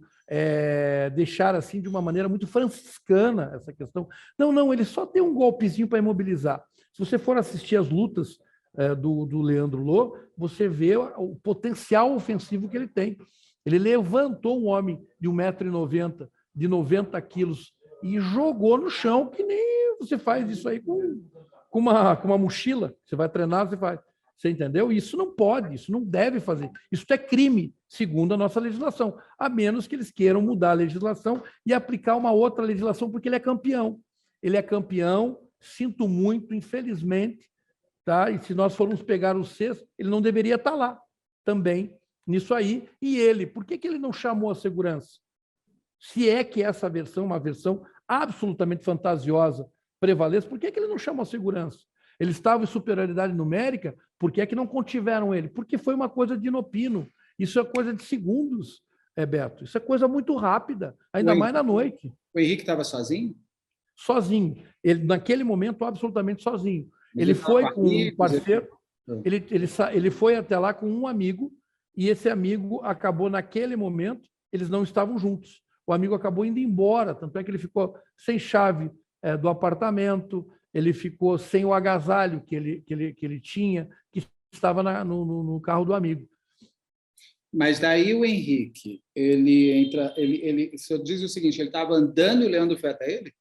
deixar assim de uma maneira muito franciscana essa questão. Não, ele só tem um golpezinho para imobilizar. Se você for assistir as lutas do Leandro Lo, você vê o potencial ofensivo que ele tem. Ele levantou um homem de 1,90 m, de 90 quilos, e jogou no chão, que nem você faz isso aí com uma mochila. Você vai treinar, você faz. Você entendeu? Isso não pode, isso não deve fazer. Isso é crime, segundo a nossa legislação, a menos que eles queiram mudar a legislação e aplicar uma outra legislação, porque ele é campeão. Ele é campeão, sinto muito, infelizmente, tá? E se nós formos pegar o sexto, ele não deveria estar lá também, nisso aí. E ele, por que ele não chamou a segurança? Se é que essa versão, uma versão absolutamente fantasiosa, prevalece, por que ele não chamou a segurança? Ele estava em superioridade numérica, por que não contiveram ele? Porque foi uma coisa de inopino. Isso é coisa de segundos, Beto. Isso é coisa muito rápida, ainda mais na noite. O Henrique estava sozinho? Sozinho. Ele, naquele momento, absolutamente sozinho. Ele foi com um parceiro, ele foi até lá com um amigo, e esse amigo acabou, naquele momento, eles não estavam juntos. O amigo acabou indo embora, tanto é que ele ficou sem chave do apartamento, ele ficou sem o agasalho que ele tinha, que estava no carro do amigo. Mas daí o Henrique, o senhor diz o seguinte, ele estava andando e o Leandro foi até ele?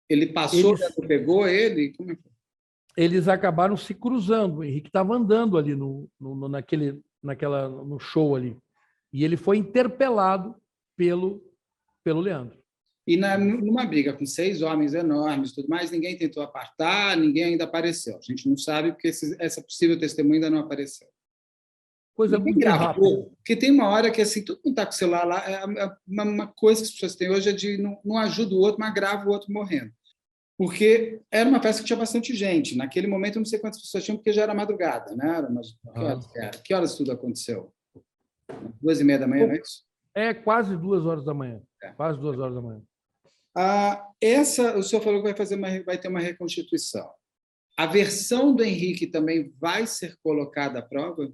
Ele passou, o Leandro pegou ele? Como é que foi? Eles acabaram se cruzando. O Henrique estava andando ali no show ali. E ele foi interpelado pelo Leandro. E numa briga com 6 homens enormes, tudo mais, ninguém tentou apartar, ninguém ainda apareceu. A gente não sabe porque essa possível testemunha ainda não apareceu. Coisa muito rápida. Porque tem uma hora que assim, todo mundo está com o celular lá, uma coisa que as pessoas têm hoje é de não ajuda o outro, mas agrava o outro morrendo. Porque era uma festa que tinha bastante gente. Naquele momento, eu não sei quantas pessoas tinham, porque já era madrugada, né? Que horas tudo aconteceu? 2h30 da manhã, não é isso? Quase 2 horas da manhã. Quase 2 horas da manhã. O senhor falou que vai ter uma reconstituição. A versão do Henrique também vai ser colocada à prova?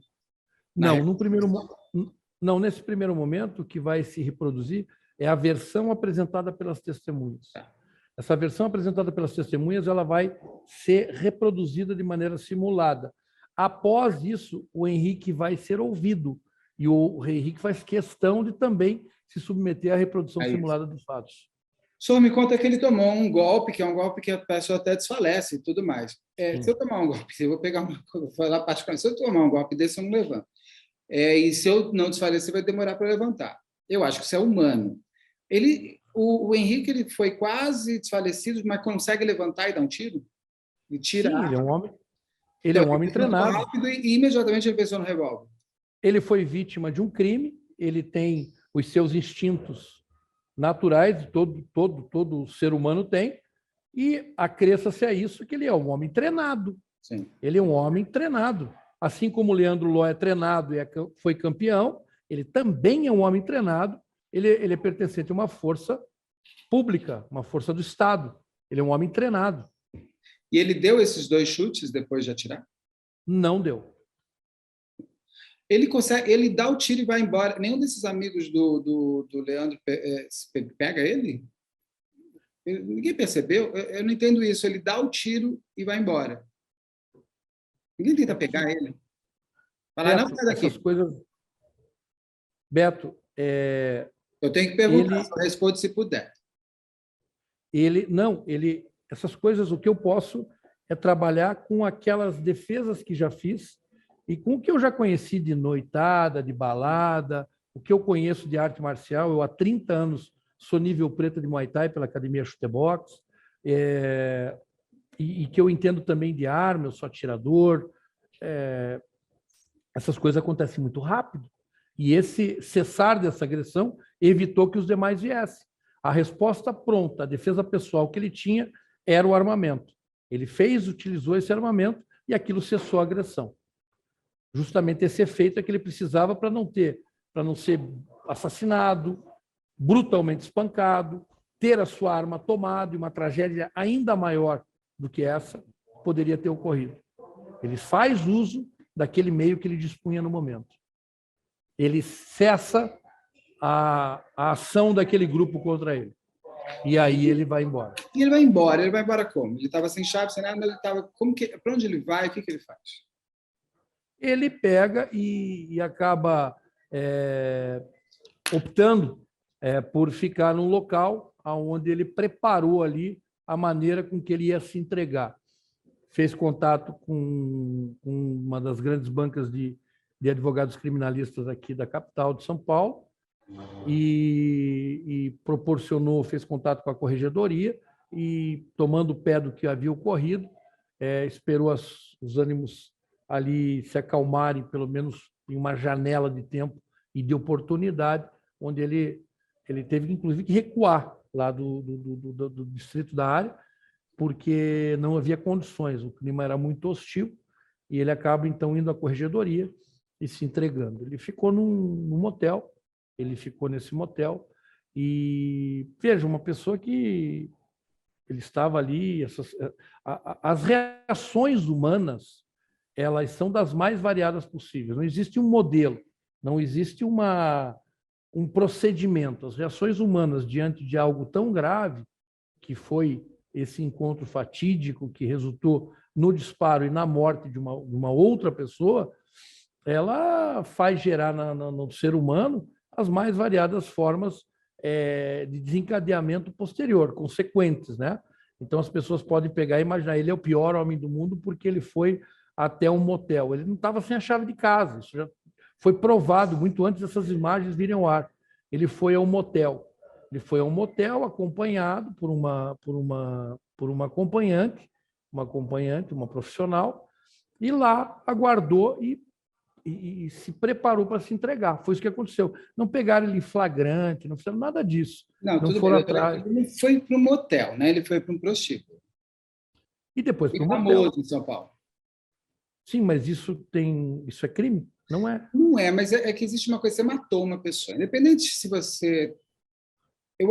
Não, nesse primeiro momento, o que vai se reproduzir é a versão apresentada pelas testemunhas. Tá. Essa versão apresentada pelas testemunhas ela vai ser reproduzida de maneira simulada. Após isso, o Henrique vai ser ouvido e o Henrique faz questão de também se submeter à reprodução simulada dos fatos. O senhor me conta que ele tomou um golpe, que é um golpe que a pessoa até desfalece e tudo mais. Se eu tomar um golpe, vou falar particularmente, se eu tomar um golpe desse, eu não levanto. E se eu não desfalecer, vai demorar para levantar. Eu acho que isso é humano. O Henrique ele foi quase desfalecido, mas consegue levantar e dar um tiro? E tira. Sim, ele é um homem treinado. Rápido e imediatamente ele pensou no revólver. Ele foi vítima de um crime, ele tem os seus instintos naturais, todo ser humano tem, e acresça-se a isso que ele é um homem treinado. Sim. Ele é um homem treinado. assim como o Leandro Ló é treinado e foi campeão, ele também é um homem treinado, ele é pertencente a uma força pública, uma força do Estado. Ele é um homem treinado. E ele deu esses 2 chutes depois de atirar? Não deu. Ele dá o tiro e vai embora. Nenhum desses amigos do Leandro pega ele? Ninguém percebeu? Eu não entendo isso. Ele dá o tiro e vai embora. Ninguém tenta pegar ele. Falar, Beto, não, sai daqui. essas coisas... Beto, eu tenho que perguntar, só respondo se puder. Essas coisas, o que eu posso é trabalhar com aquelas defesas que já fiz e com o que eu já conheci de noitada, de balada, o que eu conheço de arte marcial. Eu, há 30 anos, sou nível preta de Muay Thai pela Academia Chute Box, e que eu entendo também de arma, eu sou atirador. Essas coisas acontecem muito rápido. E esse cessar dessa agressão evitou que os demais viessem. A resposta pronta, a defesa pessoal que ele tinha era o armamento. Ele utilizou esse armamento e aquilo cessou a agressão. Justamente esse efeito é que ele precisava para não ser assassinado, brutalmente espancado, ter a sua arma tomada, e uma tragédia ainda maior do que essa poderia ter ocorrido. Ele faz uso daquele meio que ele dispunha no momento. Ele cessa a ação daquele grupo contra ele. E aí ele vai embora. E ele vai embora? Ele vai embora como? Ele estava sem chave, sem nada, mas ele estava... Para onde ele vai? O que ele faz? Ele pega e acaba optando por ficar num local onde ele preparou ali a maneira com que ele ia se entregar. Fez contato com uma das grandes bancas de advogados criminalistas aqui da capital de São Paulo e fez contato com a corregedoria e, tomando o pé do que havia ocorrido, esperou os ânimos ali se acalmarem, pelo menos em uma janela de tempo e de oportunidade, onde ele teve, inclusive, que recuar lá do distrito da área, porque não havia condições, o clima era muito hostil, e ele acaba, então, indo à corregedoria e se entregando. Ele ficou num motel, nesse motel, e, veja, uma pessoa que ele estava ali, as reações humanas, elas são das mais variadas possíveis. Não existe um modelo, não existe um procedimento. As reações humanas diante de algo tão grave, que foi esse encontro fatídico que resultou no disparo e na morte de uma outra pessoa, ela faz gerar no ser humano as mais variadas formas de desencadeamento posterior, consequentes, né? Então, as pessoas podem pegar e imaginar, ele é o pior homem do mundo porque ele foi até um motel. Ele não estava sem a chave de casa, isso já foi provado muito antes dessas imagens virem ao ar. Ele foi a um motel. Ele foi a um motel acompanhado por uma acompanhante, uma profissional, e lá aguardou e se preparou para se entregar. Foi isso que aconteceu. Não pegaram ele em flagrante, não fizeram nada disso. Não foram atrás. Ele foi para um motel, né? Ele foi para um prostíbulo. E depois para um motel. Famoso em São Paulo. Sim, mas isso é crime? Não é. Não é, mas é que existe uma coisa, você matou uma pessoa. Independente se você...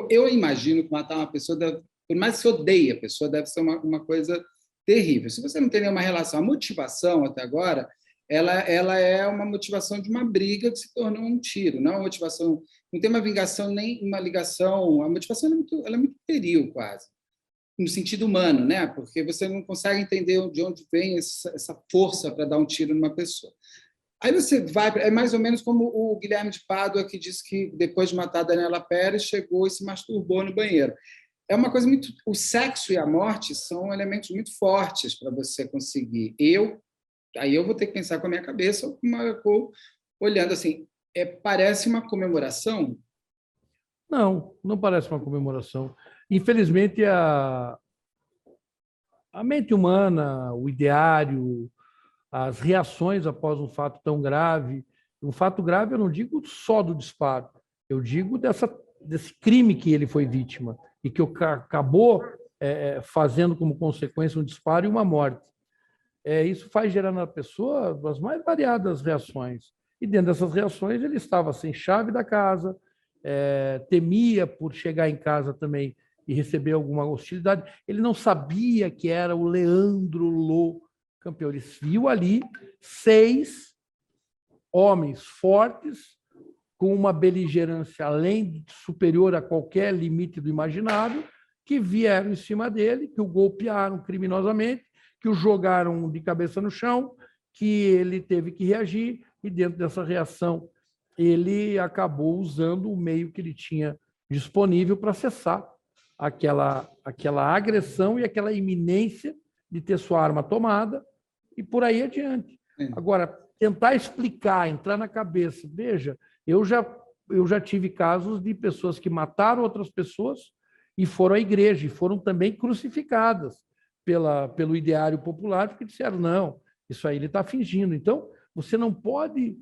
Eu imagino que matar uma pessoa, por mais que você odeie a pessoa, deve ser uma coisa terrível. Se você não tem nenhuma relação, a motivação até agora, ela é uma motivação de uma briga que se tornou um tiro, não uma motivação, não tem uma vingação nem uma ligação. A motivação ela é muito pueril, quase, no sentido humano, né? Porque você não consegue entender de onde vem essa força para dar um tiro numa pessoa. Aí você vai, é mais ou menos como o Guilherme de Pádua, que disse que depois de matar a Daniela Pérez, chegou e se masturbou no banheiro. É uma coisa muito... O sexo e a morte são elementos muito fortes para você conseguir. Aí eu vou ter que pensar com a minha cabeça, olhando assim, parece uma comemoração? Não parece uma comemoração. Infelizmente, a mente humana, o ideário, as reações após um fato tão grave. Um fato grave, eu não digo só do disparo, eu digo desse crime que ele foi vítima e que acabou fazendo como consequência um disparo e uma morte. isso faz gerar na pessoa as mais variadas reações. E dentro dessas reações, ele estava sem chave da casa, temia por chegar em casa também e receber alguma hostilidade. Ele não sabia que era o Leandro Lô campeão. Ele viu ali 6 homens fortes, com uma beligerância além superior a qualquer limite do imaginável, que vieram em cima dele, que o golpearam criminosamente, que o jogaram de cabeça no chão, que ele teve que reagir, e dentro dessa reação ele acabou usando o meio que ele tinha disponível para cessar aquela agressão e aquela iminência de ter sua arma tomada, e por aí adiante. Agora, tentar explicar, entrar na cabeça, veja, eu já tive casos de pessoas que mataram outras pessoas e foram à igreja, e foram também crucificadas pelo ideário popular, porque disseram, não, isso aí ele está fingindo. Então, você não pode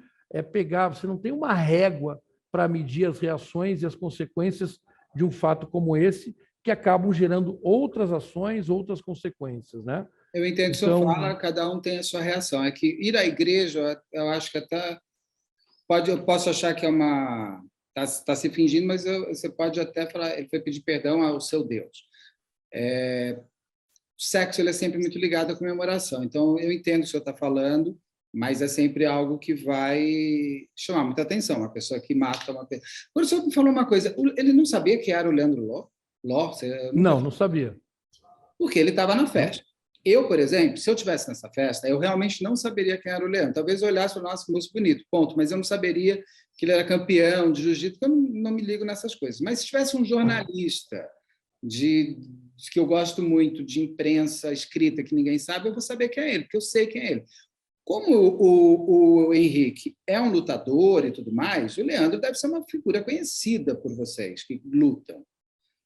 pegar, você não tem uma régua para medir as reações e as consequências de um fato como esse, que acabam gerando outras ações, outras consequências, né? Eu entendo que o senhor fala, cada um tem a sua reação. É que ir à igreja, eu acho que até eu posso achar que é uma... Está se fingindo, mas você pode até falar, ele foi pedir perdão ao seu Deus. O sexo ele é sempre muito ligado à comemoração. Então, eu entendo o que o senhor está falando, mas é sempre algo que vai chamar muita atenção. Uma pessoa que mata uma pessoa... Agora, o senhor me falou uma coisa, ele não sabia que era o Leandro Lô? Não sabia. Porque ele estava na festa. Eu, por exemplo, se eu estivesse nessa festa, eu realmente não saberia quem era o Leandro. Talvez eu olhasse e falasse, nossa, que moço bonito, ponto. Mas eu não saberia que ele era campeão de jiu-jitsu, porque eu não me ligo nessas coisas. Mas se tivesse um jornalista que eu gosto muito, de imprensa escrita, que ninguém sabe, eu vou saber quem é ele, porque eu sei quem é ele. Como o Henrique é um lutador e tudo mais, o Leandro deve ser uma figura conhecida por vocês que lutam.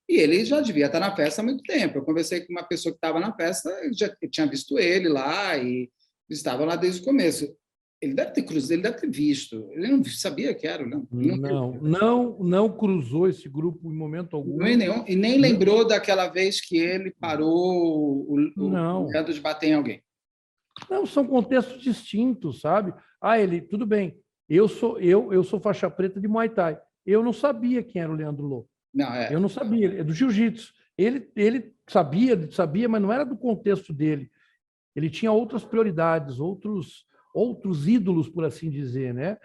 E ele já devia estar na festa há muito tempo. Eu conversei com uma pessoa que estava na festa, já tinha visto ele lá, e estava lá desde o começo. Ele deve ter cruzado, ele deve ter visto. Ele não sabia que era o Leandro. Não cruzou esse grupo em momento algum. E nem lembrou daquela vez que ele parou o Leandro de bater em alguém. Não, são contextos distintos, sabe? Tudo bem, eu sou faixa preta de Muay Thai. Eu não sabia quem era o Leandro Lô. Eu não sabia, é do jiu-jitsu. Ele sabia, mas não era do contexto dele. Ele tinha outras prioridades, outros ídolos, por assim dizer, né?